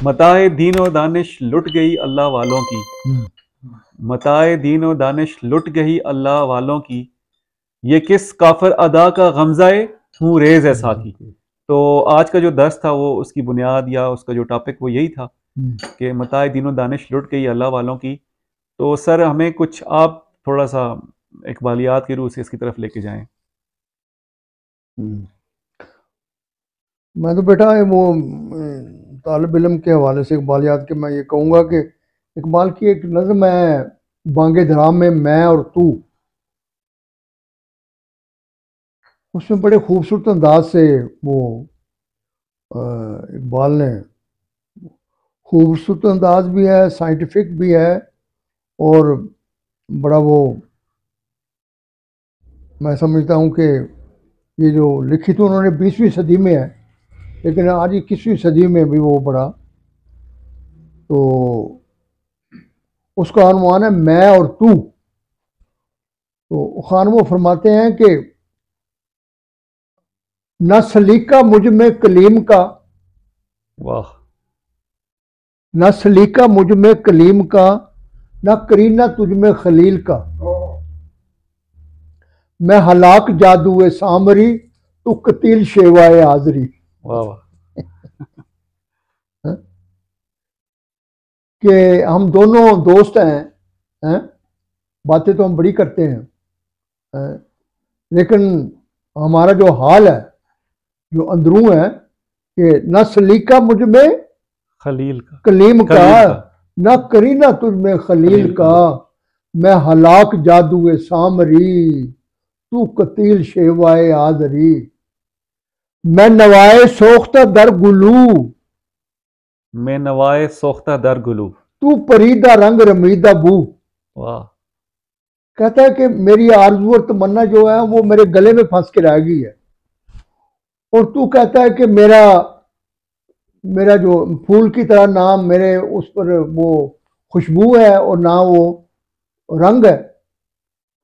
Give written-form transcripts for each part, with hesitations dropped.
मताए दीन व दानिश लुट गई अल्लाह वालों की। मताए दीन व दानिश लुट गई अल्लाह वालों की, ये किस काफिर अदा का गमज़ाए हूँ रेज है साकी। तो आज का जो दर्स था वो उसकी बुनियाद या उसका जो टॉपिक वो यही था कि मताए दीन व दानिश लुट गई अल्लाह वालों की। तो सर हमें कुछ आप थोड़ा सा इकबालियात की रूह से इसकी तरफ लेके जाएं। मैं तो बेटा वो तालिब इल्म के हवाले से इकबालियात के मैं ये कहूँगा कि इकबाल की एक नज़्म है बांगे धराम में मैं और तू, उसमें बड़े खूबसूरत अंदाज से वो इकबाल ने खूबसूरत अंदाज भी है, साइंटिफिक भी है और बड़ा वो मैं समझता हूँ कि ये जो लिखी तो उन्होंने 20वीं सदी में है, लेकिन आज 21वीं सदी में भी वो बड़ा, तो उसका अनुमान है मैं और तू। तो खान वो फरमाते हैं कि न सलीका मुझ में कलीम का, वाह, न सलीका मुझ में कलीम का, न करीना तुझ में खलील का, मैं हलाक जादू सामरी तू कतील शेवाए हाजरी। वाह वाह। कि हम दोनों दोस्त हैं, बातें तो हम बड़ी करते हैं, लेकिन हमारा जो हाल है, जो अंदरू है कि न सलीका मुझ में खलील का, कलीम का, न करीना तुझ में खलील का, मैं हलाक जादू सामरी तू कतील शेवाए आदरी, मैं नवाए सोख्ता दर गुलू, मैं नवाए सोख्ता दर गुलू, तू परीदा रंग रमीदा बू। वाह। कहता है कि मेरी आरज़ू और तमन्ना जो है वो मेरे गले में फंस के रह गई है, और तू कहता है कि मेरा जो फूल की तरह नाम मेरे उस पर वो खुशबू है और ना वो रंग है।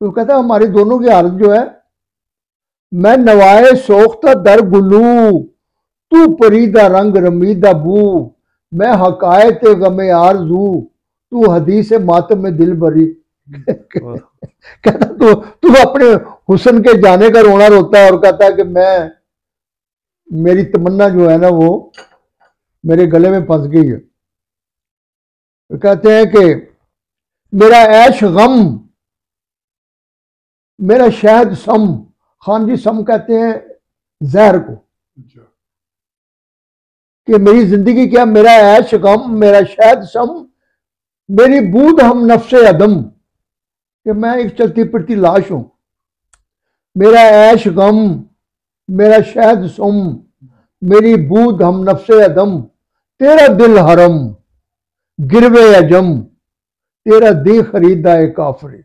तो कहता है हमारी दोनों की हालत जो है, मैं नवाए सोख्ता दर गुलू तू परीदा रंग रमीदा बू, मैं हकायत गमे आरज़ू तू हदीस मातम में दिल भरी। कहता तू अपने हुस्न के जाने का रोना रोता है और कहता है कि मेरी तमन्ना जो है ना वो मेरे गले में फंस गई है। तो कहते हैं कि मेरा ऐश गम मेरा शहद सम, खान जी सम कहते हैं जहर को, कि मेरी जिंदगी क्या, मेरा ऐश गम मेरा शहद सम, मेरी बूद हम नफ्से अदम, कि मैं एक चलती फिरती लाश हूं। मेरा ऐश गम मेरा शहद सुम, मेरी बूद हम नफ्से अदम, तेरा दिल हरम गिरवे अजम, तेरा दी खरीदा है काफरी।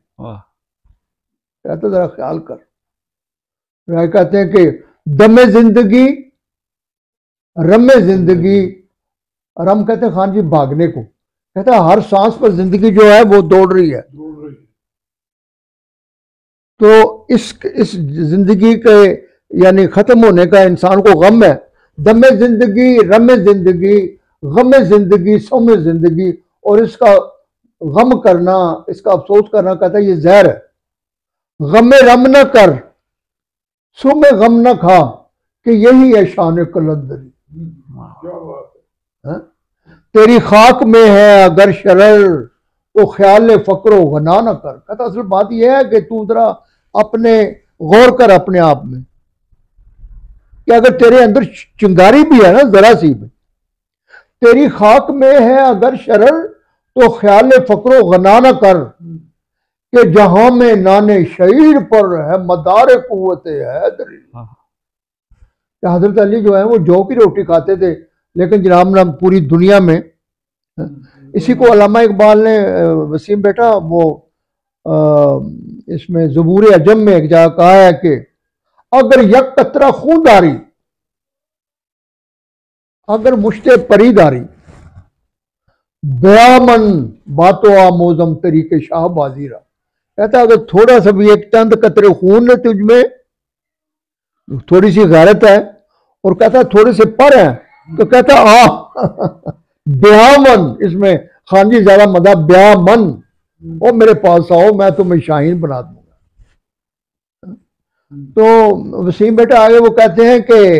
कहते जरा ख्याल कर। कहते हैं कि दमे जिंदगी रमे जिंदगी, रम कहते हैं खान जी भागने को, कहता है हर सांस पर जिंदगी जो है वो दौड़ रही है। तो इस जिंदगी के यानी खत्म होने का इंसान को गम है। दमे जिंदगी रमे जिंदगी गमे जिंदगी सोमे जिंदगी, और इसका गम करना, इसका अफसोस करना, कहता है ये जहर है। गमे रम न कर सोमे गम न खा, कि यही है शान कलंदरी। तेरी खाक में है अगर शरर तो ख्याल फक्रो गना न कर। कहता असल बात यह है कि तू जरा अपने गौर कर अपने आप में, कि अगर तेरे अंदर चिंगारी भी है ना जरा सी भी, तेरी खाक में है अगर शरर तो ख्याल फक्रो गना न कर, कि जहां में नाने शहीर पर है मदार कुव्वत हैदरी। हजरत अली जो है वो जौ की रोटी खाते थे, लेकिन जनाब ना पूरी दुनिया में, इसी को अल्लामा इकबाल ने वसीम बेटा वो इसमें ज़बूर अजम में एक जगह कहा है कि अगर यक कतरा खूनदारी अगर मुश्ते परीदारी, ब्यामन बातो आमोजम तरीके शाह बाजीरा। कहता अगर थोड़ा सा भी एक चंद कतरे खून है तुझ में, थोड़ी सी गैरत है, और कहता थोड़े से पर है, तो कहता ब्यामन, इसमें खान जी ज्यादा मजा, ब्यामन, वो मेरे पास आओ मैं तुम्हें शाहीन बना दूंगा। तो वसीम बेटा आगे वो कहते हैं कि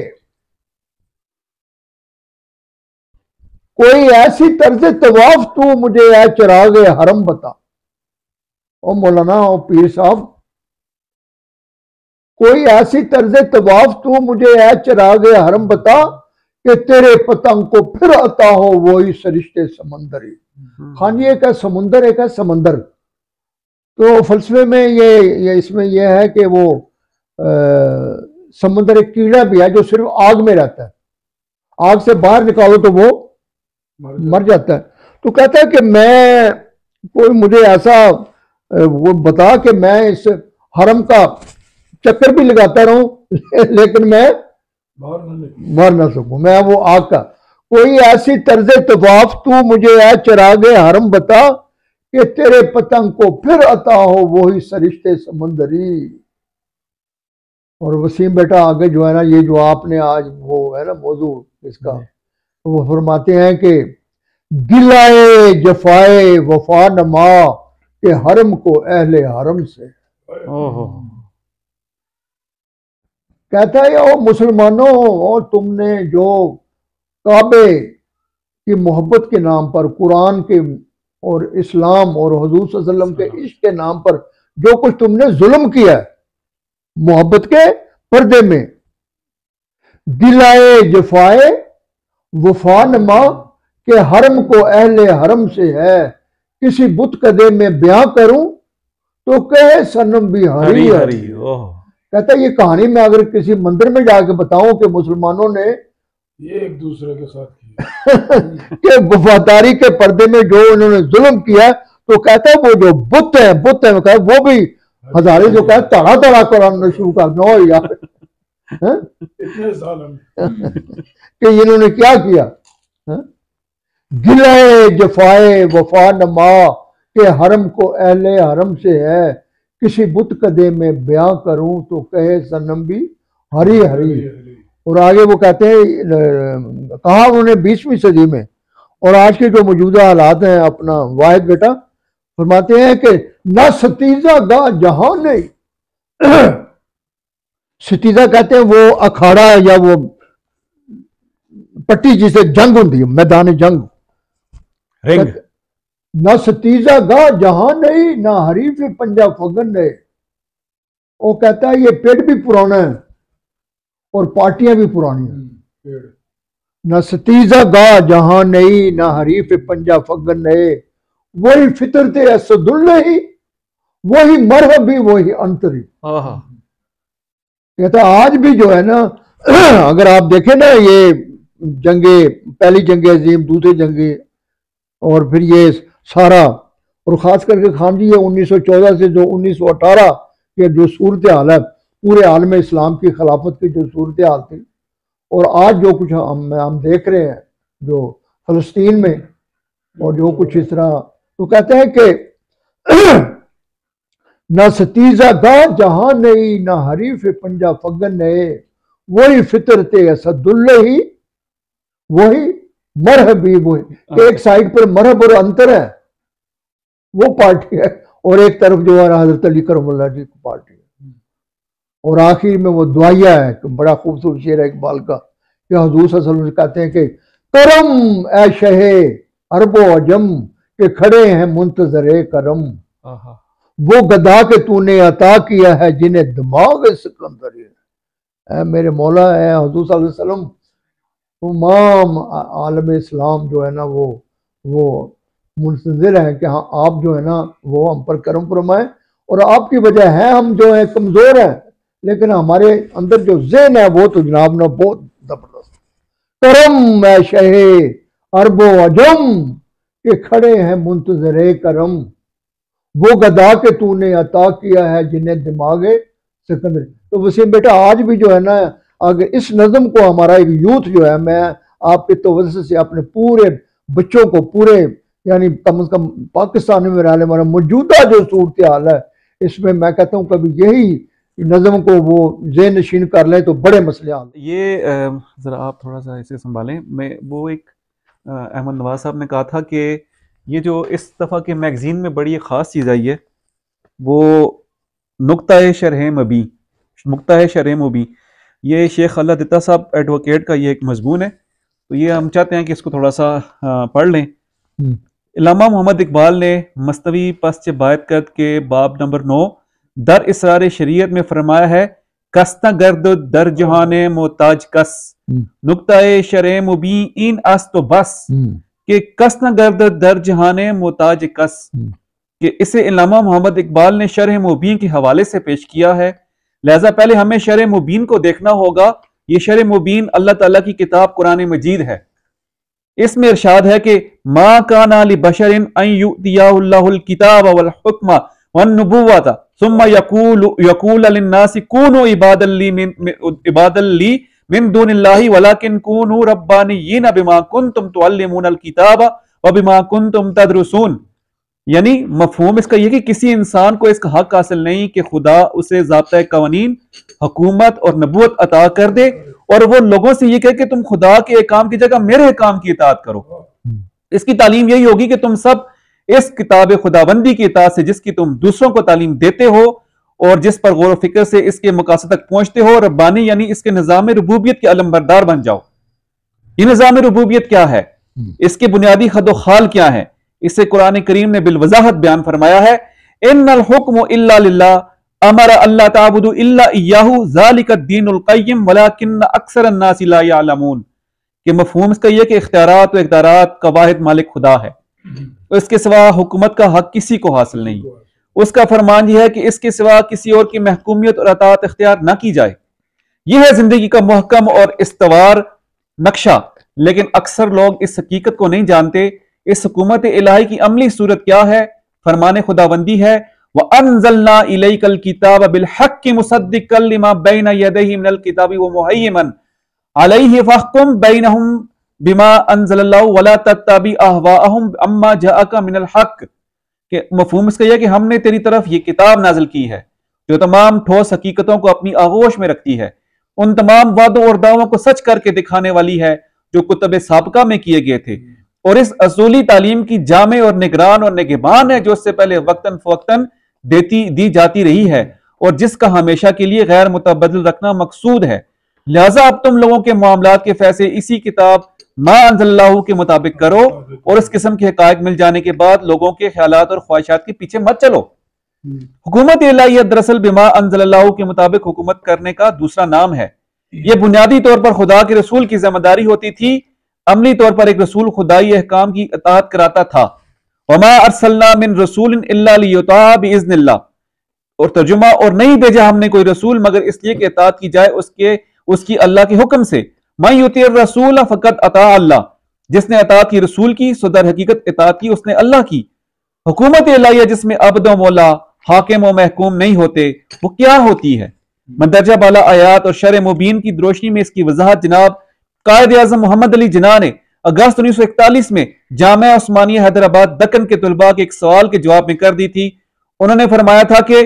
कोई ऐसी तर्ज तवाफ तू मुझे है चिराग हरम बता। ओ मौलाना ओ पीर साहब, कोई ऐसी तर्ज तवाफ तू मुझे है चिराग हरम बता कि तेरे पतंग को फिर अता हो वही सरिश्ते समंदरी। हाँ जी, एक है समुंदर, एक है समंदर। तो फलसफे में ये इसमें यह है कि वो समुंदर एक कीड़ा भी है जो सिर्फ आग में रहता है, आग से बाहर निकालो तो वो मर जाता है। तो कहता है कि मैं, कोई मुझे ऐसा वो बता कि मैं इस हरम का चक्कर भी लगाता रहूं लेकिन मैं मर ना सकूं, मैं वो आग का। कोई ऐसी तर्ज तवाफ तू मुझे है चिरागे हरम बता कि तेरे पतंग को फिर अता हो वही सरिश्ते समुंदरी। और वसीम बेटा आगे जो है ना, ये जो आपने आज वो है ना मौजू इसका, तो वो फरमाते हैं कि गिलाए जफाए वफा नमा के हरम को अहले हरम से। कहता है ओ मुसलमानों, और तुमने जो काबे की मोहब्बत के नाम पर, कुरान के और इस्लाम और हुजूर सल्लल्लाहु अलैहि वसल्लम के इश्क के नाम पर जो कुछ तुमने जुल्म किया है मोहब्बत के पर्दे में, दिलाए जफाए वफा नमा के हरम को अहले हरम से है, किसी बुत कदे में बयां करूं तो कहे सनम भी हरी हरी। कहता है ये कहानी मैं अगर किसी मंदिर में जाके बताऊं कि मुसलमानों ने ये एक दूसरे के साथ किया कि वफादारी के पर्दे में जो उन्होंने जुल्म किया, तो कहता है वो जो बुत है वो भी हजारे जो कहे तड़ा तड़ा कराना शुरू कर दो यार इतने साल कि इन्होंने क्या किया। गिलाए जफाए वफा नमा के हरम को अहले हरम से है, किसी बुत कदे में बयां करूं तो कहे सनम भी हरी हरी। और आगे वो कहते हैं, कहा उन्होंने 20वीं सदी में, और आज के जो मौजूदा हालात हैं अपना वाहिद बेटा फरमाते हैं कि न सतीजा गा जहां नहीं सतीजा कहते हैं वो अखाड़ा या वो पट्टी जिसे जंग होती है, मैदान जंग, रिंग। न सतीजा गा जहां नहीं ना हरीफ पंजा फगन है। वो कहता है ये पेड़ भी पुराना है और पार्टियां भी पुरानी हैं। न सतीजा गा जहां नहीं ना हरीफ पंजा फगन है, वही फितरत असदुल्ला ही, वही मरहब भी, वही अंतरी। कहता आज भी जो है ना अगर आप देखें ना ये जंगे, पहली जंगे अजीम, दूसरी जंगे, और फिर ये सारा, और खास करके खान जी ये 1914 से जो 1918 के जो सूरत हाल है पूरे आलम इस्लाम की खिलाफत की जो सूरत हाल थी, और आज जो कुछ हम देख रहे हैं जो फलस्तीन में और जो कुछ इस तरह, तो कहते हैं कि न सतीजा गा जहां नहीं ना हरीफ पंजा फगन नए, वही फितरत असदुल्ला ही, वही मरहबी, वही एक साइड पर मरहब और अंतर है वो पार्टी है, और एक तरफ जो है हजरत अली करमुल्लाह जी की पार्टी है। और आखिर में वो दुआया है, बड़ा खूबसूरत शेर है इकबाल का, कि हुजूर सल्लल्लाहु अलैहि वसल्लम कहते हैं कि करम ए शहे अरबो अजम के खड़े हैं मुंतजरे करम, वो गदा के तूने अता किया है जिन्हें दिमाग सिकंदर है। मेरे मौला है हुजूर सल्लल्लाहु अलैहि वसल्लम, तमाम आलम इस्लाम जो है ना वो मुंतज़िर है कि हाँ आप जो है ना वो हम पर करम फरमाए, और आपकी वजह है हम जो है कमज़ोर हैं, लेकिन हमारे अंदर जो ज़हन है वो तो जनाब ना बहुत ज़बरदस्त। करम है शहे अरबो अजम के खड़े हैं मुंतज़िर करम, वो गदा के तूने अता किया है जिन्हें दिमागे सिकंदर। तो वसीम बेटा आज भी जो है ना अगर इस नज़म को हमारा एक यूथ जो है, मैं आपके तवज्जो से अपने पूरे बच्चों को, पूरे यानी कम से कम पाकिस्तान में रहने वाला मौजूदा जो सूरत हाल है, इसमें मैं कहता हूँ कभी यही नज़म को वो ज़हन नशीन कर लें तो बड़े मसले हाल। ये ज़रा आप थोड़ा सा ऐसे संभालें, मैं वो एक अहमद नवाज साहब ने कहा था कि ये जो इस दफ़ा के मैगज़ीन में बड़ी ख़ास चीज़ आई है वो नुक्ता शरह मबी, नुक्ता शरह मुबी, ये शेख अल्लाह दिता साहब एडवोकेट का ये एक मजमून है, तो ये हम चाहते हैं कि इसको थोड़ा सा पढ़ लें। इलामा मोहम्मद इकबाल ने मस्तवी पश्च बायत करद के बाब नंबर 9 दर इसरार शरीयत में फरमाया है, कस्ता गर्द दर जहाने मोहताज कस, नुक्ता शरह मुबी इन अस तो बस कि कस्ता गर्द दर जहाने मोहताज कस, कि इसे इलामा मोहम्मद इकबाल ने शरह मुबीन के हवाले से पेश किया है। लिहाजा पहले हमें शरह मुबीन को देखना होगा। ये शरह मुबीन अल्लाह ताला की किताब कुरान मजीद है। इसमें इरशाद है कि मा काना लि बशरिन अन युतियाहुल्लाहुल किताब वल हुक्मा वन नुबुव्वता सुम्मा यकूल लिन्नासि कूनू इबादल ली मिन दुनिल्लाहि वलाकिन कूनू रब्बानिय्यीन बिमा कुंतुम तुअल्लिमूनल किताब व बिमा कुंतुम तदरुसून। यानी मफहूम इसका यह कि किसी इंसान को इसका हक हासिल नहीं कि खुदा उसे ज़ाब्ता कवानीन, हुकूमत और नबूवत अता कर दे और वो लोगों से ये कहे कि तुम खुदा के अहकाम की जगह मेरे अहकाम की इताअत करो। इसकी तालीम यही होगी कि तुम सब इस किताब खुदाबंदी की इताअत से जिसकी तुम दूसरों को तालीम देते हो और जिस पर गौर फिक्र से इसके मकासद तक पहुंचते हो, रब्बानी यानी इसके निज़ाम रुबूबियत के अलमबरदार बन जाओ। ये निज़ाम रुबूबियत क्या है, इसके बुनियादी खदो खाल क्या है, इसे कुरान करीम ने बिलवजाहत बयान फरमाया है। इन्नल हुक्मु इल्ला लिल्लाह अमरा अल्ला ताबुदु इल्ला इय्याहु ज़ालिका दीनुल क़य्यिम वलाकिन्न अक्सरन नासि ला यअलमून। कि मफहूम इसका यह कि इख्तियारात व इक़दारात का वाहिद मालिक खुदा है, तो इसके सिवा हुकूमत का हक किसी को हासिल नहीं। उसका फरमान यह है कि इसके सिवा किसी और की महकूमियत और अतात इख्तियार न की जाए। यह है जिंदगी का मुहक्कम और इस्तवार नक्शा, लेकिन अक्सर लोग इस हकीकत को नहीं जानते। इस हुकूमत इलाही की अमली सूरत क्या है? फरमाने खुदाबंदी है, व अनज़लना इलैकल किताब बिल हक्कि मुसद्दिक़न लिमा बैना यदैहि मिनल किताबि व मुहय्यिमन अलैहि फहकुम बैनहुम बिमा अनज़लल्लाहु वला तत्तबि अहवाअहुम अम्मा जाअका मिनल हक़। के मफहूम इसका यह कि हमने तेरी तरफ ये किताब नाजिल की है जो तमाम ठोस हकीकतों को अपनी आगोश में रखती है, उन तमाम वादों और दावों को सच करके दिखाने वाली है जो कुतुब साबिका में किए गए थे, और इस असूली तालीम की जामे और निगरान और निगहबान है जो इससे पहले वक्तन फवक्तन दी जाती रही है और जिसका हमेशा के लिए गैर मुतबदल रखना मकसूद है। लिहाजा अब तुम लोगों के मामलात के फैसले इसी किताब मा अंज़लल्लाहु के मुताबिक करो और इस किस्म के हकायक मिल जाने के बाद लोगों के ख्यालात और ख्वाहिशात के पीछे मत चलो। हुकूमत इलाहियत दरअसल बिमा अंज़लल्लाहु के मुताबिक हुकूमत करने का दूसरा नाम है। यह बुनियादी तौर पर खुदा के रसूल की जिम्मेदारी होती थी। अमली तौर पर एक रसूल खुदाई अहकाम की इताअत कराता था। वमा अरसलना मिन रसूलिन इल्ला लियुताअ बिइज़्निल्लाह, और तर्जुमा, और नहीं भेजा हमने कोई रसूल मगर इसलिए कि इताअत की जाए उसकी अल्लाह के हुक्म से। मैं युतिर रसूल फकत अता अल्लाह, जिसने इताअत की रसूल की सो दर हकीकत इताअत की उसने अल्लाह की। हुकूमत इलाहिया जिसमें अब्द व मौला हाकिम व महकूम नहीं होते वो क्या होती है? मंदरजा बाला आयात और शरह मुबीन की रोशनी में इसकी वजाहत जनाब कायद आज़म मोहम्मद अली जिन्ना ने अगस्त 1941 में जामिया उस्मानिया हैदराबाद दक्कन के तलबा के एक सवाल के जवाब में कर दी थी। उन्होंने फरमाया था कि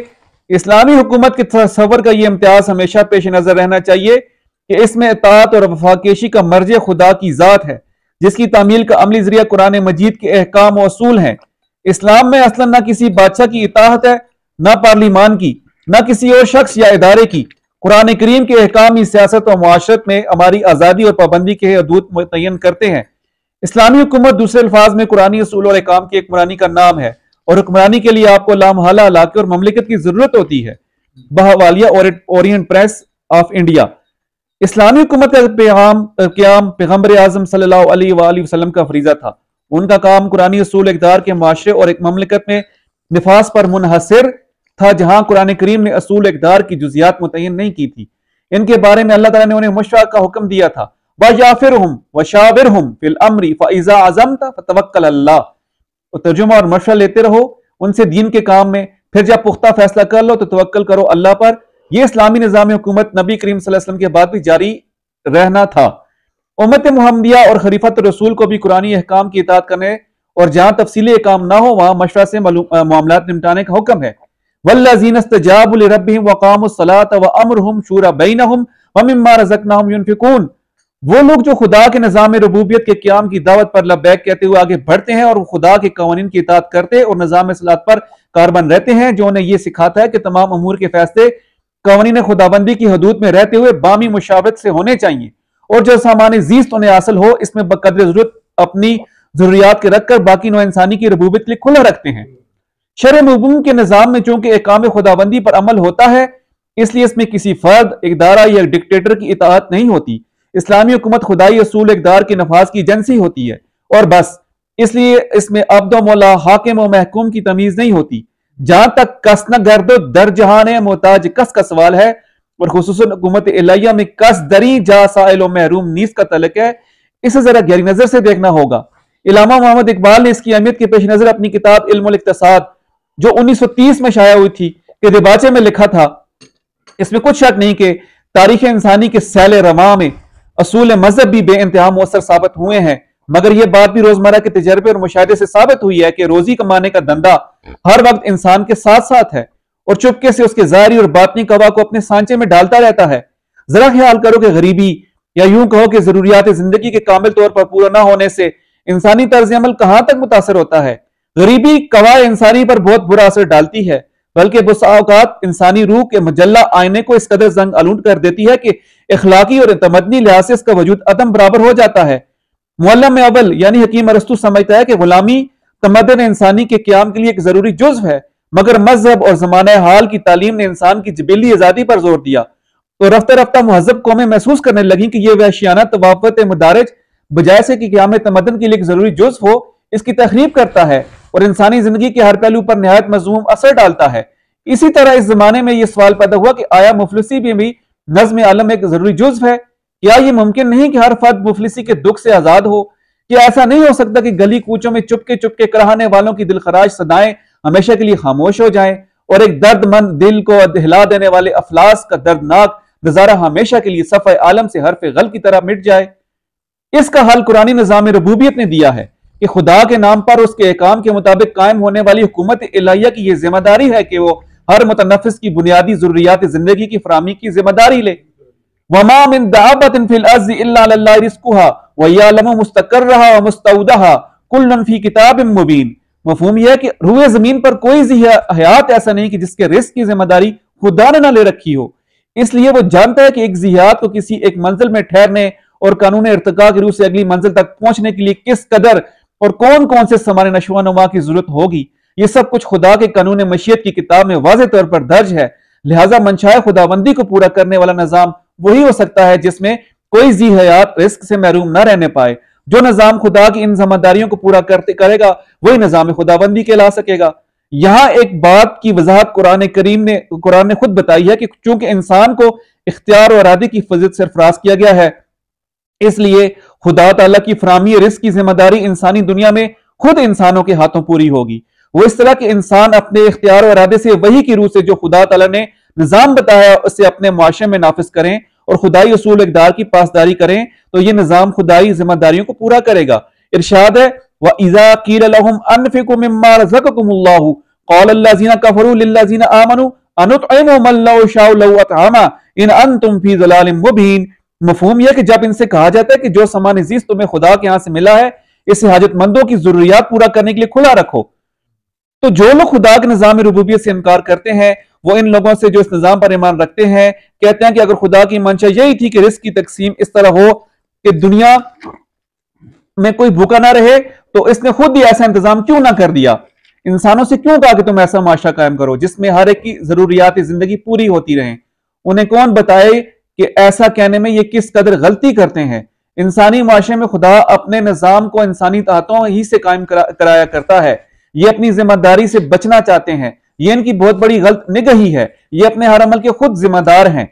इस्लामी हुकूमत के तस्वर का यह इम्तियाज हमेशा पेश नजर रहना चाहिए कि इसमें इताअत और वफाकेशी का मर्ज खुदा की जात है, जिसकी तामील का अमली जरिया कुरान मजीद के अहकाम और असूल हैं। इस्लाम में असलन न किसी बादशाह की इताअत है, न पार्लिमान की, न किसी और शख्स या इदारे की। कुरान करीम के अहकामी सियासत और मुआशरत में हमारी आज़ादी और पाबंदी के हदूद मुतय्यन करते हैं। इस्लामी हुकूमत दूसरे अल्फाज में कुरानी असूल और अहकाम की हुक्मरानी का नाम है, और हुक्मरानी के लिए आपको लामहला इलाके और ममलिकत की जरूरत होती है। बहवालिया ओरिएंट प्रेस ऑफ इंडिया। इस्लामी हुकूमत का क़याम पैगम्बर आज़म सल्लल्लाहु अलैहि वसल्लम का फरीजा था। उनका काम कुरानी असूल इक़दार के माशरे और एक ममलिकत में निफास पर मुनहसर था, जहां कुरान करीम ने असूल इक़दार की जुज़ियात मुतय्यन नहीं की थी। इनके बारे में अल्लाह ताला ने उन्हें मशवरा का हुक्म दिया था, वशाविरहुम वशाविरहुम फिल अम्री फइज़ा अज़मता फतवक्कल अल्लाह। और तर्जुमा और मशवरा लेते रहो उनसे दीन के काम में, फिर जब पुख्ता फैसला कर लो तो तवक्कल करो अल्लाह पर। यह इस्लामी निज़ाम हुकूमत नबी करीम सल्लल्लाहु अलैहि वसल्लम के बाद भी जारी रहना था। उम्मत मुहम्मदिया और खलीफत रसूल को भी कुरानी अहकाम की इताअत करने और जहां तफसीली काम ना हो वहां मशवरा से मामलात निपटाने का हुक्म है। वल्लज़ीना इस्तजाबू लिरब्बिहिम व क़ामुस सलात व अम्रुहुम शूरा बैनहुम व मिम्मा रज़क़नाहुम युनफ़िकून। वो लोग जो खुदा के निज़ाम रबूबियत के क़याम की दावत पर लब्बैक कहते हुए आगे बढ़ते हैं और वो खुदा के कवानीन की इताअत करते और निज़ाम सलात पर कारबन रहते हैं, जो उन्हें यह सिखाता है कि तमाम अमूर के फैसले कवानीन खुदाबंदी की हदूद में रहते हुए बामी मुशावरत से होने चाहिए और जो सामान जीस्त उन्हें हासिल हो इसमें बकदर जरूरत अपनी जरूरियात के रखकर बाकी नौ इंसानी की रबूबियत के लिए खुला रखते हैं। शर मबूम के निज़ाम में चूंकि एकाम खुदाबंदी पर अमल होता है, इसलिए इसमें किसी फर्द, इकदारा या डिक्टेटर की इताअत नहीं होती। इस्लामी हुकूमत खुदाई असूल इकदार के नफाज की एजेंसी होती है और बस, इसलिए इसमें अब्द मौला, हाकिम और महकूम की तमीज नहीं होती। जहां तक कस न गर्दो दर जहान मोहताज कस का सवाल है और खुसूसन हुकूमत इलाहिया में कस दरी जा साइल महरूम नीस का तलक है, इसे जरा गहरी नजर से देखना होगा। इलामा मोहम्मद इकबाल ने इसकी अहमियत के पेश नजर अपनी किताब इल्मुल इक्तिसाद, जो 1930 में शाया हुई थी, के दिबाचे में लिखा था, इसमें कुछ शक नहीं कि तारीख इंसानी के सैल रमा में असूल मजहब भी बेइंतहा मुअस्सर साबित हुए हैं, मगर यह बात भी रोजमर्रा के तजर्बे और मुशाहिदे से साबित हुई है कि रोजी कमाने का धंधा हर वक्त इंसान के साथ साथ है और चुपके से उसके जाहिरी और बातनी कवा को अपने सांचे में डालता रहता है। जरा ख्याल करो कि गरीबी या यूं कहो कि जरूरियात जिंदगी के कामिल तौर पर पूरा ना होने से इंसानी तर्ज अमल कहां तक मुतासर होता है। गरीबी कवा इंसानी पर बहुत बुरा असर डालती है, बल्कि बुसाओकात इंसानी रूह के मजल्ला आईने को इस कदर जंग आलूद कर देती है कि इखलाकी और तमदनी लिहाज से इसका वजूद अदम बराबर हो जाता है। मुअल्लम अव्वल यानी हकीम अरस्तू समझता है कि गुलामी तमदन इंसानी के क्याम के लिए एक जरूरी जुज़्व है, मगर मजहब और जमाना हाल की तालीम ने इंसान की जबीली आजादी पर जोर दिया तो रफ्ता रफ्ता महजब कौमें महसूस करने लगी कि यह वहशियाना तवाफ़त मदारिज बजाय से कि क्याम तमदन के लिए एक जरूरी जुज़्व हो, इसकी तखरीब करता है और इंसानी जिंदगी के हर पहलू पर निहायत मज़मूम असर डालता है। इसी तरह इस जमाने में यह सवाल पैदा हुआ कि आया मुफलिसी भी नज़्म आलम एक जरूरी जुज़्व है? क्या यह मुमकिन नहीं कि हर फर्द मुफलिसी के दुख से आजाद हो? क्या ऐसा नहीं हो सकता कि गली कूचों में चुपके चुपके कराहने वालों की दिलखराज सदाएं हमेशा के लिए खामोश हो जाएं और एक दर्दमंद दिल को हिला देने वाले अफलास का दर्दनाक नजारा हमेशा के लिए सफ़े आलम से हरफ गल की तरह मिट जाए? इसका हल कुरानी निज़ाम रबूबियत ने दिया है कि खुदा के नाम पर उसके एकाम के मुताबिक कायम होने वाली हुकूमत इलाहिया की यह जिम्मेदारी है कि वो हर मुतनफिस की बुनियादी जरूरियात जिंदगी की फराहमी की जिम्मेदारी ले। वमा मिन दाब्बतिन फिल अर्ज़ि इल्ला अल्लाह रिज़्कुहा व यअलमु मुस्तक़र्रहा व मुस्तौदहा कुल्लुन फी किताबिन मुबीन। मफहूम यह है कि रूए जमीन पर कोई हयात ऐसा नहीं कि जिसके रिस्क की जिम्मेदारी खुदा ने न ले रखी हो, इसलिए वो जानता है कि एक जिहात को किसी एक मंजिल में ठहरने और कानून इर्तिका की रूह से अगली मंजिल तक पहुंचने के लिए किस कदर और कौन कौन से समाने नशोनुमा की जरूरत होगी, ये सब कुछ खुदा के कानून मशीयत की किताब में वाज़ेह तौर पर दर्ज है। लिहाजा मंशाए खुदाबंदी को पूरा करने वाला निजाम वही हो सकता है जिसमें कोई जी हयात रिस्क से महरूम न रहने पाए। जो निजाम खुदा की इन जिम्मेदारियों को पूरा करेगा वही निजाम खुदाबंदी कहला सकेगा। यहां एक बात की वजाहत कुरान ने खुद बताई है कि चूंकि इंसान को इख्तियार और इरादे की फजीलत सरफराज किया गया है, इसलिए खुदा ताला की फराहमी रिस्क की जिम्मेदारी इंसानी दुनिया में खुद इंसानों के हाथों पूरी होगी। वो इस तरह के इंसान अपने इख्तियार और इरादे से वही की रूह से जो खुदा ताला ने निजाम बताया उसे अपने मुआशरे में नाफिज करें और खुदाई उसूल इक़दार की पासदारी करें, तो ये निजाम खुदाई जिम्मेदारियों को पूरा करेगा। इरशाद है, व इज़ा क़ील लहुम अनफ़िक़ू मिम्मा रज़क़कुमुल्लाहु क़ालल्लज़ीना कफ़रू लिल्लज़ीना आमनू अनुतइमु मन लौ शाअ लौ अतअमा इन अंतुम फ़ी ज़लालिम मुबीन। मफहूम यह कि जब इनसे कहा जाता है कि जो सामान अजीज तुम्हें खुदा के यहां से मिला है इसे हाजतमंदों की जरूरियात पूरा करने के लिए खुला रखो, तो जो लोग खुदा के निजाम रुबूबियत से इनकार करते हैं वो इन लोगों से जो इस निजाम पर ईमान रखते हैं कहते हैं कि अगर खुदा की मंशा यही थी कि रिस्क की तकसीम इस तरह हो कि दुनिया में कोई भूखा ना रहे, तो इसने खुद ही ऐसा इंतजाम क्यों ना कर दिया? इंसानों से क्यों कहा कि तुम ऐसा माशरा कायम करो जिसमें हर एक की जरूरियात जिंदगी पूरी होती रहे? उन्हें कौन बताए कि ऐसा कहने में ये किस कदर गलती करते हैं। इंसानी माशरे में खुदा अपने निजाम को इंसानी ताकतों ही से कायम कराया करता है। ये अपनी जिम्मेदारी से बचना चाहते हैं, ये इनकी बहुत बड़ी गलत निगही है। ये अपने हर अमल के खुद जिम्मेदार हैं।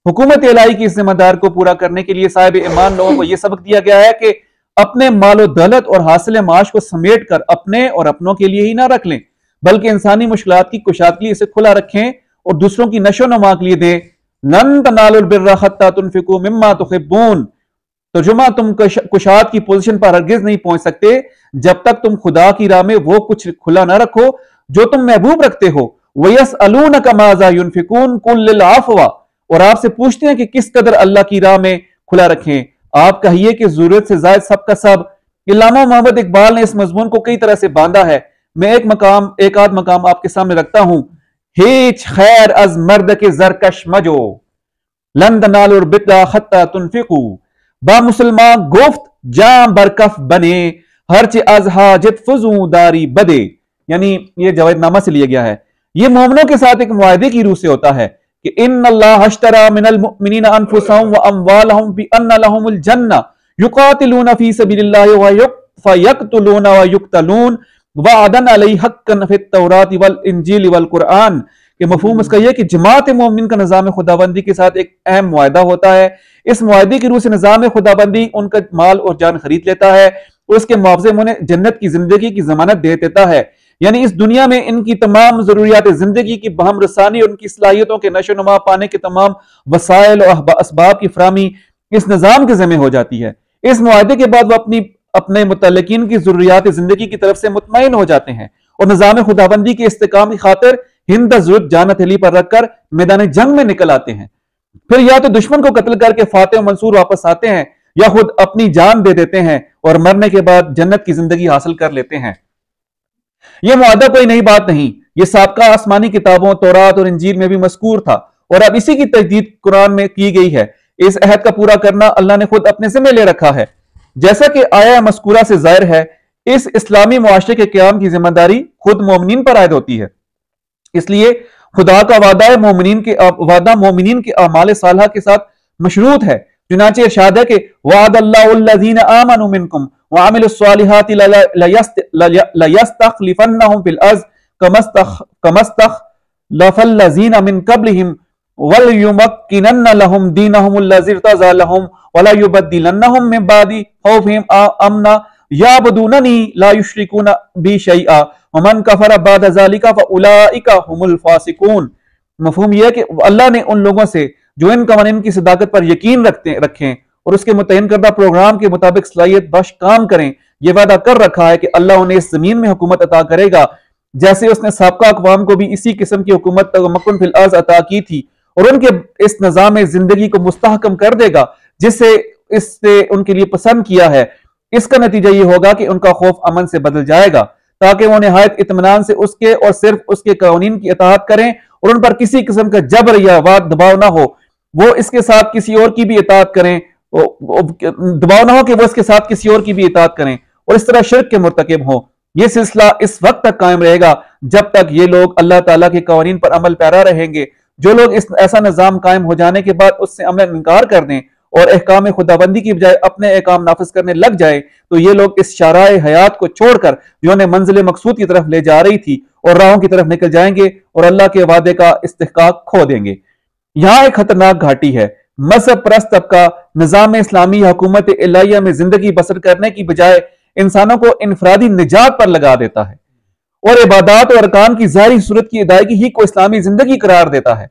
हुकूमत इलाही की इस जिम्मेदार को पूरा करने के लिए साहिब ईमान लोगों को यह सबक दिया गया है कि अपने मालो दौलत और हासिल माश को समेट कर अपने और अपनों के लिए ही ना रख लें, बल्कि इंसानी मुश्किलात की कुशादगी इसे खुला रखें और दूसरों की नशो नुमा के लिए दें। लन तनालुल बिर्रा हत्ता तुनफिकू मिम्मा तुहिब्बून। तर्जुमा, तुम कुशाद की पोजीशन पर हरगिज नहीं पहुंच सकते जब तक तुम खुदा की राह में वो कुछ खुला ना रखो जो तुम महबूब रखते हो। वयसअलूनका माज़ा युनफिकून कुल लिल अफ़वा, और आपसे पूछते हैं कि किस कदर अल्लाह की राह में खुला रखें। आप कहिए कि जरूरत से जायद सबका सब। इल्लामा मोहम्मद इकबाल ने इस मजमून को कई तरह से बांधा है। मैं एक आध मकाम आपके सामने रखता हूं। हिच खैर अज मर्द के जरकश मजो लंदनाल और बिदा खत्ता तुनफिकू बा मुसलमान गुफ्त जाम बरकफ बने हरच अज हाजत फजू दारी बदे। यानी ये जवाहिरनामा से लिया गया है। ये मोमिनों के साथ एक मुआहदे की रूह से होता है कि इन्नल्लाह अश्तरा मिनल मुमिनीना अनफुसहुम व अमवालहुम बिअन्ना लहुमुल जन्नह युकातिलूना फी सबीलिल्लाहि व फयक्तुलूना व युक्तलून वअदन अलैहि हक्कन फित तौरात वल इंजील वल कुरान। कि मफहूम इसका यह कि जमात मोमिन का निजाम खुदाबंदी के साथ एक अहम मुआहदा होता है। इस मुआहदे की रूह से निजाम खुदाबंदी उनका माल और जान खरीद लेता है, उसके मुआवजे में उन्हें जन्नत की जिंदगी की जमानत दे देता है। यानी इस दुनिया में इनकी तमाम जरूरियात जिंदगी की बहम रसानी और उनकी सलाहियतों के नशो नुमा पाने के तमाम वसाइल और असबाब की फरामी इस निजाम के जिम्मे हो जाती है। इस मुआहदे के बाद वो अपने मुतल्लिकीन की जरूरियात जिंदगी की तरफ से मुतमईन हो जाते हैं और निजाम खुदाबंदी के इस्तेकाम की खातिर हिंद जरूरत जान हथेली पर रखकर मैदान जंग में निकल आते हैं। फिर या तो दुश्मन को कत्ल करके फातेह मंसूर वापस आते हैं या खुद अपनी जान दे देते हैं और मरने के बाद जन्नत की जिंदगी हासिल कर लेते हैं। यह मुआहदा कोई नई बात नहीं, यह साबका आसमानी किताबों तौरात और इंजील में भी मज़कूर था और अब इसी की तजदीद कुरान में की गई है। इस अहद का पूरा करना अल्लाह ने खुद अपने जिम्मे ले रखा है। जैसा कि आया मस्कूरा से जाहिर है, इस इस्लामी मुआशरे के क़याम की जिम्मेदारी खुद मोमिनीन पर आयद होती है। इसलिए खुदा का वादा मोमिनीन के अमाल सालहा के साथ मशरूत है। चुनांचे इरशाद है कि वअदल्लाहुल्लज़ीना आमनू मिनकुम व अमिलुस्सालिहाति लयस्तखलिफन्नहुम फिल अर्ज़ कमस्तखलफ़ल्लज़ीना मिन क़ब्लिहिम वलयुमक्किनन्ना लहुम दीनहुमुल्लज़ी इर्तज़ा लहुम वला युबद्दिलन्नहुम मिन बादि खौफिहिम अमना याबुदूननी ला युश्रिकूना बी शैआ वमन कफर बाद ज़ालिका फउलाइका हुमुल फासिकून। मफहूम यह है कि अल्लाह ने उन लोगों से जो इन कवानीन की सदाकत पर यकीन रखें और उसके मुतय्यन करदा प्रोग्राम के मुताबिक सलाहियत बख्श काम करें, यह वादा कर रखा है कि अल्लाह उन्हें इस जमीन में हुकूमत अता करेगा जैसे उसने साबका अक़वाम को भी इसी किस्म की हुकूमत तमक्कुन फिल अर्ज़ अता की थी और उनके इस निज़ाम जिंदगी को मुस्तहकम कर देगा जिससे इससे उनके लिए पसंद किया है। इसका नतीजा ये होगा कि उनका खौफ अमन से बदल जाएगा ताकि वो निहायत इत्मीनान से उसके और सिर्फ उसके कानून की इताअत करें और उन पर किसी किस्म का जबर या दबाव ना हो। वो इसके साथ किसी और की भी इताअत करें, दबाव ना हो कि वो इसके साथ किसी और की भी इताअत करें और इस तरह शिर्क के मुर्तकिब हो। यह सिलसिला इस वक्त तक कायम रहेगा जब तक ये लोग अल्लाह ताला के कानून पर अमल पैरा रहेंगे। जो लोग ऐसा निज़ाम कायम हो जाने के बाद उससे अमलन इनकार कर दें और अहकाम खुदाबंदी की बजाय अपने अहकाम नाफिज करने लग जाए तो ये लोग इस शाराए हयात को छोड़कर जो उन्हें मंजिल मकसूद की तरफ ले जा रही थी और राहों की तरफ निकल जाएंगे और अल्लाह के वादे का इस्तिहकाक खो देंगे। यहाँ एक खतरनाक घाटी है। मजहब परस्त तबका निजाम इस्लामी हुकूमत इलाहिया में जिंदगी बसर करने की बजाय इंसानों को इनफरादी निजात पर लगा देता है और इबादत और अरकान की ज़ाहिरी सूरत की अदायगी ही को इस्लामी जिंदगी करार देता है।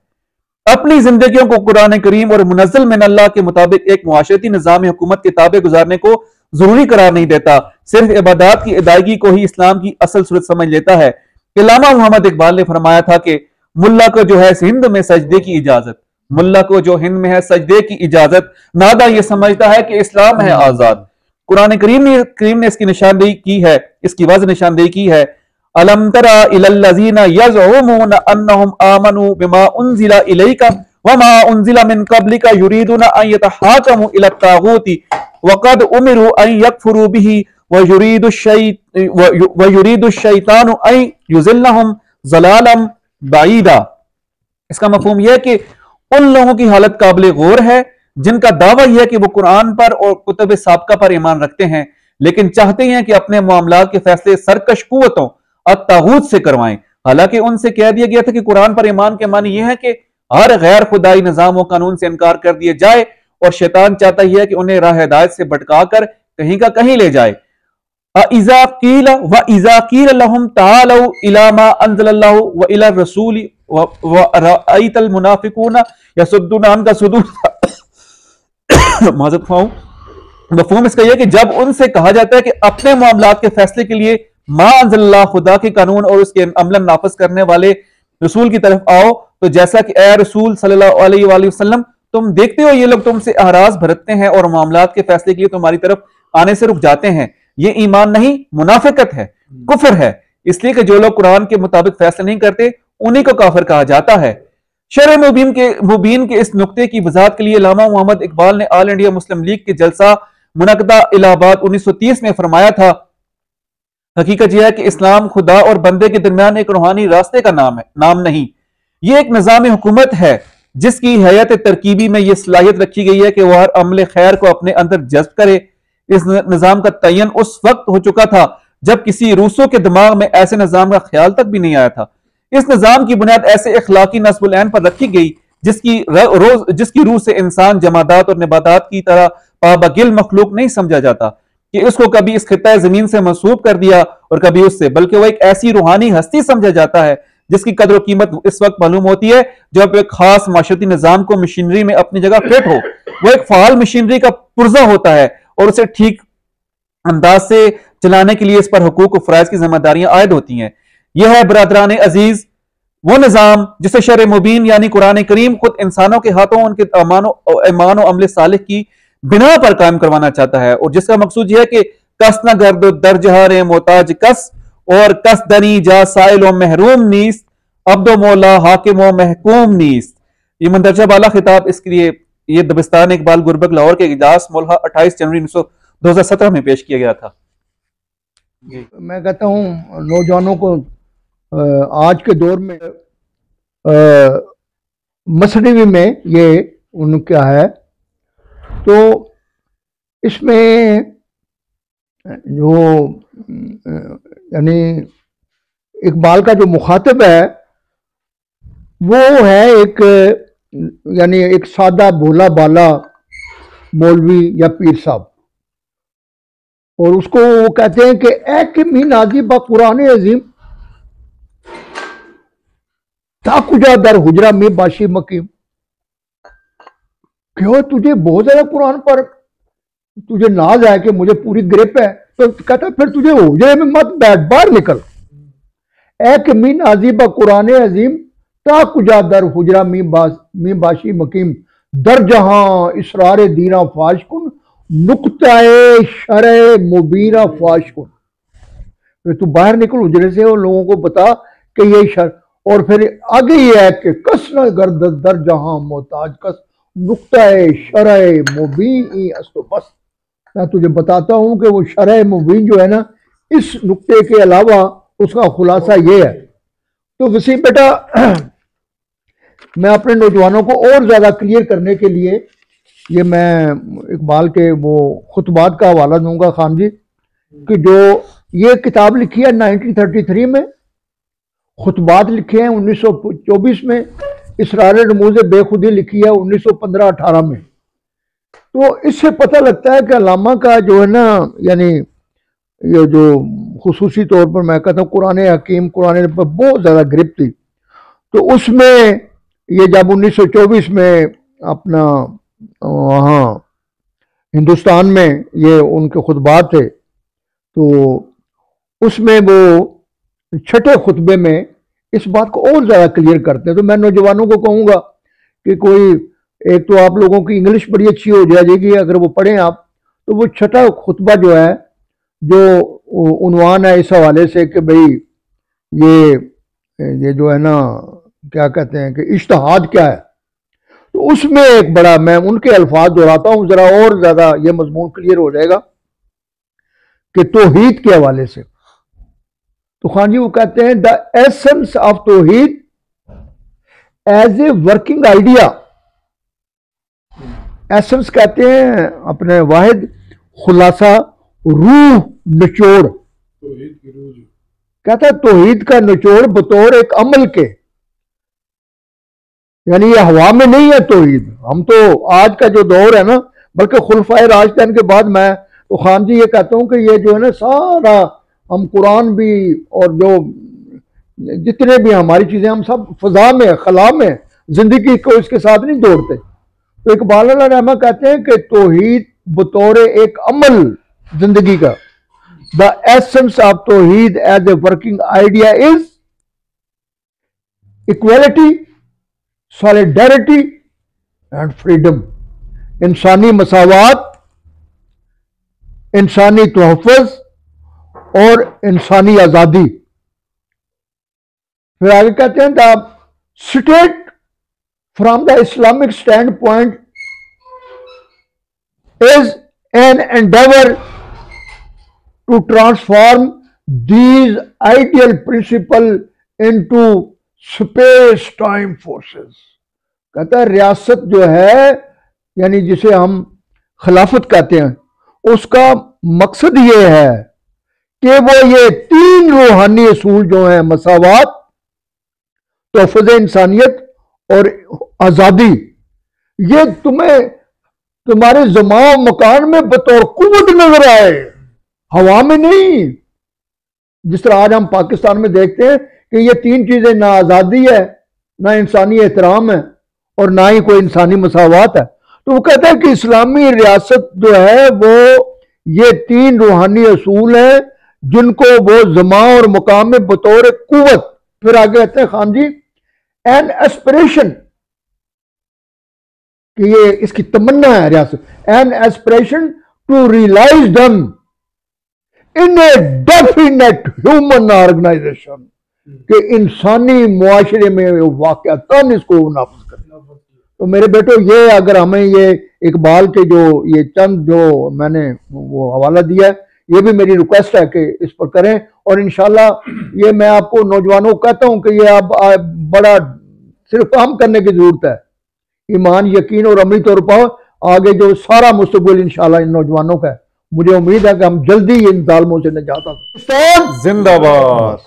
अपनी जिंदगियों को कुरान करीम और मुनज़्ज़ल मिन अल्लाह के मुताबिक एक मुआशरती निज़ाम हुकूमत के ताबे गुजारने को जरूरी करार नहीं देता, सिर्फ इबादत की अदायगी को ही इस्लाम की असल सूरत समझ लेता है। इल्लामा मोहम्मद इकबाल ने फरमाया था कि मुल्ला को जो है हिंद में सजदे की इजाजत, मुल्ला को जो हिंद में है सजदे की इजाजत, नादा ये समझता है कि इस्लाम है आजाद। कुरान करीम ने इसकी निशानदेही की है, इसकी वाज़ेह निशानदेही की है। अलम तरा इलल्लज़ीना यज़उमूना अन्नहुम आमनू बिमा उन्ज़िला इलैका वमा उन्ज़िला मिन क़ब्लिका युरीदूना अन यतहाकमू इला तागूति वक़द उमिरू अन यकफुरू बिही व युरीदु शैतानु अन युज़िल्लहुम ज़लालन बईदा। इसका मफ़हूम यह है कि उन लोगों की हालत काबिल गौर है जिनका दावा यह है कि वो कुरान पर और कुतुब साबका पर ईमान रखते हैं लेकिन चाहते हैं कि अपने मामलात के फैसले सरकश कुव्वतों अत्तागूत से करवाएं। हालांकि उनसे कह दिया गया था कि कुरान पर ईमान के मानी यह है कि हर गैर खुदाई निजाम व कानून से इनकार कर दिया जाए और शैतान चाहता ही है कि उन्हें राह हिदायत से भटका कर कहीं का कहीं ले जाए। इज़ा कील लहुम तालू इला मा अंज़लल्लाहु व इला रसूली व रअयतल मुनाफिकूना यसुद्दूना अन्का सुदूरा। मफ़हूम इसका यह कि जब उनसे कहा जाता है कि अपने मामलात के फैसले के लिए मा अंज़लल्लाह खुदा के कानून और उसके अमलन नाफिज करने वाले रसूल की तरफ आओ, तो जैसा कि ए रसूल सल्लल्लाहु अलैहि वसल्लम तुम देखते हो ये लोग तुमसे अहराज भरतते हैं और मामलात के फैसले के लिए तुम्हारी तरफ आने से रुक जाते हैं। ये ईमान नहीं, मुनाफिकत है, कुफर है। इसलिए कि जो लोग कुरान के मुताबिक फैसले नहीं करते उन्हीं को काफिर कहा जाता है। शर मुबीन के इस नुक्ते की वजाहत के लिए अल्लामा मोहम्मद इकबाल ने ऑल इंडिया मुस्लिम लीग के जलसा मुनक़दा इलाहाबाद 1930 में फरमाया था, हकीकत यह है कि इस्लाम खुदा और बंदे के दरमियान एक रूहानी रास्ते का नाम नहीं, यह एक निज़ाम हुकूमत है जिसकी हैयत तरकीबी में यह सलाहियत रखी गई है कि वह हर अमल खैर को अपने अंदर जज्ब करे। इस निज़ाम का तयन उस वक्त हो चुका था जब किसी रूसों के दिमाग में ऐसे निज़ाम का ख्याल तक भी नहीं आया था। इस निज़ाम की बुनियाद ऐसे इखलाकी नस्बुल ऐन पर रखी गई जिसकी रूह से इंसान जमादात और नबातात की तरह पाबगिल मखलूक नहीं समझा जाता कि उसको कभी इस खित्ता जमीन से मंसूब कर दिया और कभी उससे, बल्कि वह एक ऐसी रूहानी हस्ती समझा जाता है जिसकी कदर कीमत इस वक्त मालूम होती है जब एक खास माशरती निज़ाम को मशीनरी में अपनी जगह फिट हो। वह एक फाल मशीनरी का पुर्जा होता है और उसे ठीक अंदाज से चलाने के लिए इस पर हुकूक और फराइज की जिम्मेदारियां आयद होती हैं। यह है बरादरान अजीज वो निज़ाम जिसे शर मुबीन यानी कुरान करीम खुद इंसानों के हाथों उनके ईमान और अमल सालिह की बिना पर कायम करवाना चाहता है और जिसका मकसूद यह है कि कस न गर्द दर्जहार मोहताज कस और कस दनी जा साइल महरूम नीस अब्दो मौला हाकिम महकूम नीस। ये मंदरजा बाला खिताब इसके लिए ये दबिस्तान इकबाल गुरबक लाहौर के इजाज मुल्हा 28 जनवरी 2017 में पेश किया गया था। मैं कहता हूँ नौजवानों को आज के दौर में मसनवी में ये उन क्या है, तो इसमें जो यानी इकबाल का जो मुखातिब है वो है एक यानी एक सादा भोला बाला मौलवी या पीर साहब, और उसको वो कहते हैं कि ए कि मी नाजी बा कुरान अजीम ताकुजा दर हुजरा में बाशी मकीम। क्यों तुझे बहुत ज्यादा कुरान पर तुझे नाज है कि मुझे पूरी ग्रिप है, तो कहता फिर तुझे हुजरे में मत बैठ, बाहर निकल। ए कि मी नाजी बा कुरान अजीम ताकुजा दर हुजरा में बाशी मकीम दर जहां इसरार दीना फाश कुन नुक्ताए शरए मुबीना फाश कुन। फिर तू बाहर निकल हुजरे से और लोगों को बता कि ये शर, और फिर आगे ये है कि कस न गर्द दर जहां मोहताज कस नुक्ताए शरए मुबीन अस्तो बस। मैं तुझे बताता हूं कि वो शरए मुबीन जो है ना, इस नुक्ते के अलावा उसका खुलासा ये है। तो वसीम बेटा मैं अपने नौजवानों को और ज़्यादा क्लियर करने के लिए ये मैं इकबाल के वो खुतबात का हवाला दूंगा खान जी, कि जो ये किताब लिखी है 1933 में, खुतबात लिखे हैं 1924 में, इसरार रमूज़ बेखुदी लिखी है 1915-18 में। तो इससे पता लगता है कि अल्लामा का जो है ना, यानी ये जो खुसूसी तौर पर मैं कहता हूँ कुरान हकीम कुरान पर बहुत ज़्यादा ग्रिप थी। तो उसमें ये जब 1924 में अपना वहाँ हिंदुस्तान में ये उनके खुतबात थे, तो उसमें वो छठे खुतबे में इस बात को और ज़्यादा क्लियर करते हैं। तो मैं नौजवानों को कहूँगा कि कोई एक तो आप लोगों की इंग्लिश बड़ी अच्छी हो जाएगी अगर वो पढ़ें आप, तो वो छठा खुतबा जो है, जो उन्वान है इस हवाले से कि भाई ये जो है ना क्या कहते हैं कि इज्तिहाद क्या है, तो उसमें एक बड़ा, मैं उनके अल्फाज दोहराता हूँ ज़रा और ज़्यादा ये मजमून क्लियर हो जाएगा कि तौहीद के हवाले से। तो खान जी वो कहते हैं the essence of tauheed as a working idea. Essence कहते हैं अपने वाहिद, खुलासा, रूह, निचोड़। कहता है तौहीद का निचोड़ बतौर एक अमल के, यानी ये हवा में नहीं है तौहीद। हम तो आज का जो दौर है ना, बल्कि खुलफाए राशिदीन के बाद मैं तो खान जी ये कहता हूँ कि ये जो है ना सारा हम कुरान भी और जो जितने भी हमारी चीज़ें हम सब फजा में खला में जिंदगी को इसके साथ नहीं जोड़ते। तो इकबाल रहमा कहते हैं कि तौहीद बतौर एक अमल जिंदगी का, the essence of tauheed as a working idea is equality, solidarity and freedom, इंसानी मसावात, इंसानी तोहफ़्फ़ और इंसानी आज़ादी। फिर आगे कहते हैं the state from the Islamic stand point is an endeavour to transform these ideal principle into space time forces. कहता है रियासत जो है, यानी जिसे हम खिलाफत कहते हैं, उसका मकसद ये है कि वो ये तीन रूहानी असूल जो हैं, मसावात, तोहफ़्फ़ इंसानियत और आज़ादी, ये तुम्हें तुम्हारे ज़मां मकान में बतौर कुव्वत नजर आए, हवा में नहीं। जिस तरह आज हम पाकिस्तान में देखते हैं कि ये तीन चीजें, ना आज़ादी है, ना इंसानी एहतराम है और ना ही कोई इंसानी मसावात है। तो वो कहता है कि इस्लामी रियासत जो है वो ये तीन रूहानी असूल हैं जिनको वो ज़मां और मकाम में बतौर कुव्वत। फिर आगे कहते हैं खान जी, एन एस्पिरेशन, कि ये इसकी तमन्ना है रियासत, एन एस्पिरेशन टू रियलाइज दम इन ए डेफिनेट ह्यूमन ऑर्गेनाइजेशन, कि इंसानी मुआशरे में वाक़अतन इसको नाफिज करें। तो मेरे बेटो, ये अगर हमें ये इकबाल के जो ये चंद जो मैंने वो हवाला दिया है, ये भी मेरी रिक्वेस्ट है कि इस पर करें। और इंशाल्लाह ये मैं आपको नौजवानों को कहता हूं कि ये अब बड़ा सिर्फ काम करने की जरूरत है, ईमान, यकीन और अमली तौर पर आगे जो सारा मुस्तकबिल इंशाल्लाह इन नौजवानों का है। मुझे उम्मीद है कि हम जल्दी इन जालिमों से निजात हासिल। जिंदाबाद।